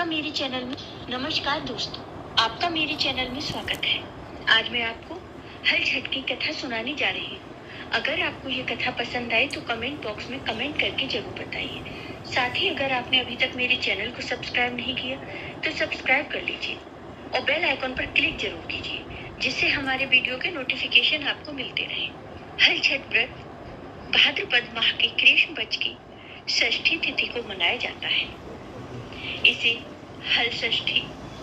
आपका मेरे चैनल में नमस्कार दोस्तों, आपका मेरे चैनल में स्वागत है। आज मैं आपको हल छठ की कथा सुनाने जा रही हूँ। अगर आपको ये कथा पसंद आए तो कमेंट बॉक्स में कमेंट करके जरूर बताइए। साथ ही अगर आपने अभी तक मेरे चैनल को सब्सक्राइब नहीं किया तो सब्सक्राइब कर लीजिए और बेल आइकॉन पर क्लिक जरूर कीजिए, जिससे हमारे वीडियो के नोटिफिकेशन आपको मिलते रहे। हल छठ व्रत भाद्रपद माह की कृष्ण पक्ष की षष्ठी तिथि को मनाया जाता है। इसे हल षष्ठी,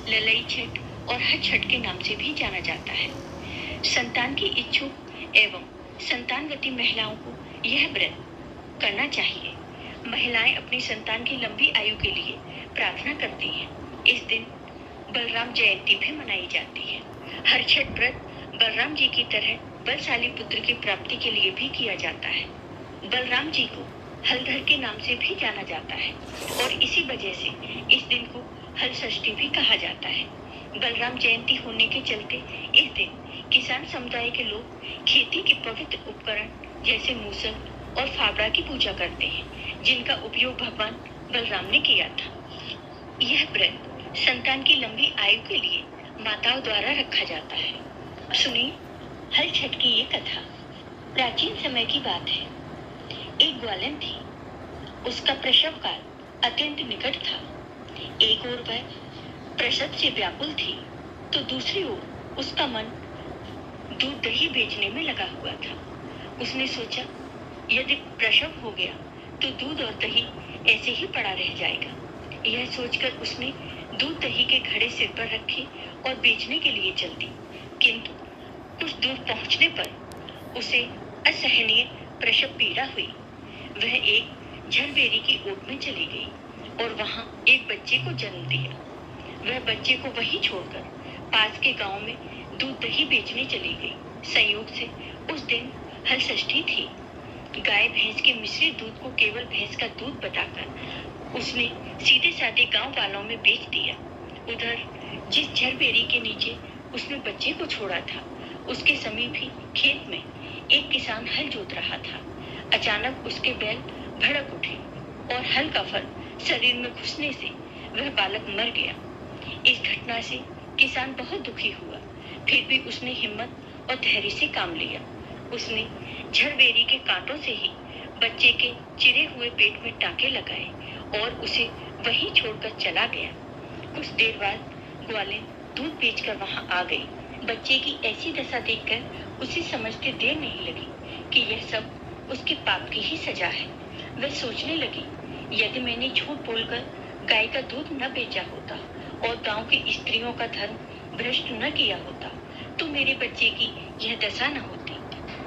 ललई छठ और हठ छठ के नाम से भी जाना जाता है। संतान की इच्छुक एवं संतानवती महिलाओं को यह व्रत करना चाहिए। महिलाएं अपनी संतान की लंबी आयु के लिए प्रार्थना करती हैं। इस दिन बलराम जयंती भी मनाई जाती है। हर छठ व्रत बलराम जी की तरह बलशाली पुत्र की प्राप्ति के लिए भी किया जाता है। बलराम जी को हलधर के नाम से भी जाना जाता है और इसी वजह से इस दिन को हल षष्ठी भी कहा जाता है। बलराम जयंती होने के चलते इस दिन किसान समुदाय के लोग खेती के पवित्र उपकरण जैसे मूसल और फावड़ा की पूजा करते हैं, जिनका उपयोग भगवान बलराम ने किया था। यह व्रत संतान की लंबी आयु के लिए माताओं द्वारा रखा जाता है। सुनिए हल छठ की ये कथा। प्राचीन समय की बात है। एक ग्वालन थी। उसका प्रसव काल अत्यंत निकट था। एक ओर वह प्रसव से व्याकुल थी तो दूसरी ओर उसका मन दूध दही बेचने में लगा हुआ था। उसने सोचा, यदि प्रसव हो गया तो दूध और दही ऐसे ही पड़ा रह जाएगा। यह सोचकर उसने दूध दही के घड़े सिर पर रखे और बेचने के लिए चल दी। किंतु कुछ दूर पहुंचने पर उसे असहनीय प्रसव पीड़ा हुई। वह एक झरबेरी की ओट में चली गई और वहां एक बच्चे को जन्म दिया। वह बच्चे को वहीं छोड़कर पास के गांव में दूध दही बेचने चली गई। संयोग से उस दिन हल षष्ठी थी। गाय भैंस के मिश्रित दूध को केवल भैंस का दूध बताकर उसने सीधे साधे गांव वालों में बेच दिया। उधर जिस झरबेरी के नीचे उसने बच्चे को छोड़ा था, उसके समीप ही खेत में एक किसान हल जोत रहा था। अचानक उसके बैल भड़क उठे और हल का फल शरीर में घुसने से वह बालक मर गया। इस घटना से किसान बहुत दुखी हुआ, फिर भी उसने हिम्मत और धैर्य से काम लिया। उसने झरबेरी के कांटों से ही बच्चे के चिरे हुए पेट में टांके लगाए और उसे वहीं छोड़कर चला गया। कुछ देर बाद ग्वालिन दूध बेचकर वहां आ गई। बच्चे की ऐसी दशा देखकर उसे समझते देर नहीं लगी कि यह सब उसके पाप की ही सजा है। वह सोचने लगी, यदि मैंने झूठ बोलकर गाय का दूध न बेचा होता और गांव की स्त्रियों का धर्म भ्रष्ट न किया होता तो मेरे बच्चे की यह दशा न होती।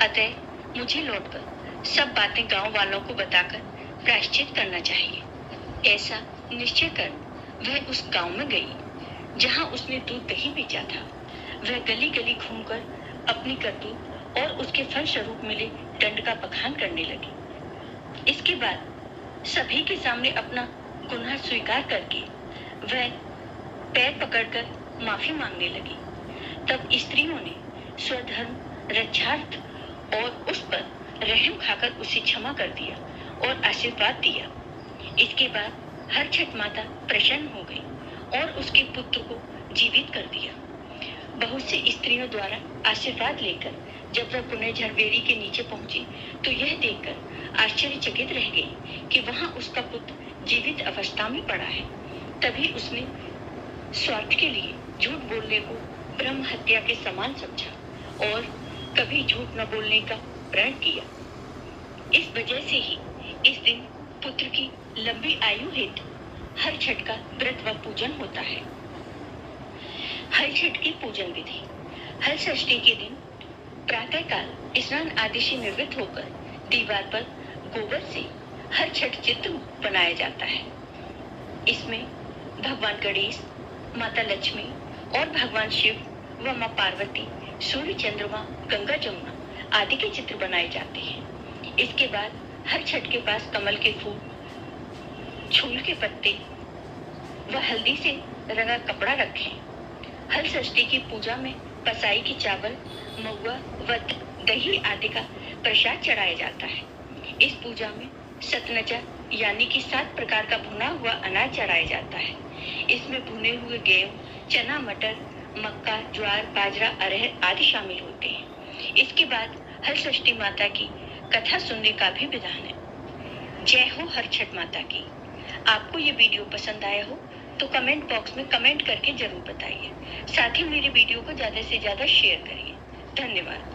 अतः मुझे लौटकर सब बातें गांव वालों को बताकर प्रायश्चित करना चाहिए। ऐसा निश्चय कर वह उस गांव में गई जहां उसने दूध दही बेचा था। वह गली गली घूमकर अपनी करतूत और उसके फल स्वरूप मिले दंड का बखान करने लगी। इसके बाद सभी के सामने अपना गुनाह स्वीकार करके वह पैर पकड़कर माफी मांगने लगी। तब स्त्रियों ने स्वधर्म रक्षार्थ और उस पर रहम खाकर उसे क्षमा कर दिया और आशीर्वाद दिया। इसके बाद हर छठ माता प्रसन्न हो गई और उसके पुत्र को जीवित कर दिया। बहुत से स्त्रियों द्वारा आशीर्वाद लेकर जब वह पुनः झरबेरी के नीचे पहुंची तो यह देखकर आश्चर्यचकित रह गई कि वहां उसका पुत्र जीवित अवस्था में पड़ा है। तभी उसने स्वार्थ के लिए झूठ बोलने को ब्रह्म हत्या के समान समझा और कभी झूठ न बोलने का प्रण किया। इस वजह से ही इस दिन पुत्र की लंबी आयु हेतु हर छठ का व्रत व पूजन होता है। हल छठ की पूजन विधि। हल षष्ठी के दिन प्रातः काल स्नान आदि से निवृत्त होकर दीवार पर गोबर से हर छठ चित्र बनाया जाता है। इसमें भगवान गणेश, माता लक्ष्मी और भगवान शिव व मां पार्वती, सूर्य, चंद्रमा, गंगा, जमुना आदि के चित्र बनाए जाते हैं। इसके बाद हर छठ के पास कमल के फूल, छूल के पत्ते व हल्दी से रंगा कपड़ा रखें। हल षष्ठी की पूजा में पसाई की चावल, महुआ व दही आदि का प्रसाद चढ़ाया जाता है। इस पूजा में सतनजा यानी कि 7 प्रकार का भुना हुआ अनाज चढ़ाया जाता है। इसमें भुने हुए गेहूं, चना, मटर, मक्का, ज्वार, बाजरा, अरहर आदि शामिल होते हैं। इसके बाद हल षष्ठी माता की कथा सुनने का भी विधान है। जय हो हर छठ माता की। आपको ये वीडियो पसंद आया हो तो कमेंट बॉक्स में कमेंट करके जरूर बताइए। साथ ही मेरे वीडियो को ज्यादा से ज्यादा शेयर करिए। धन्यवाद।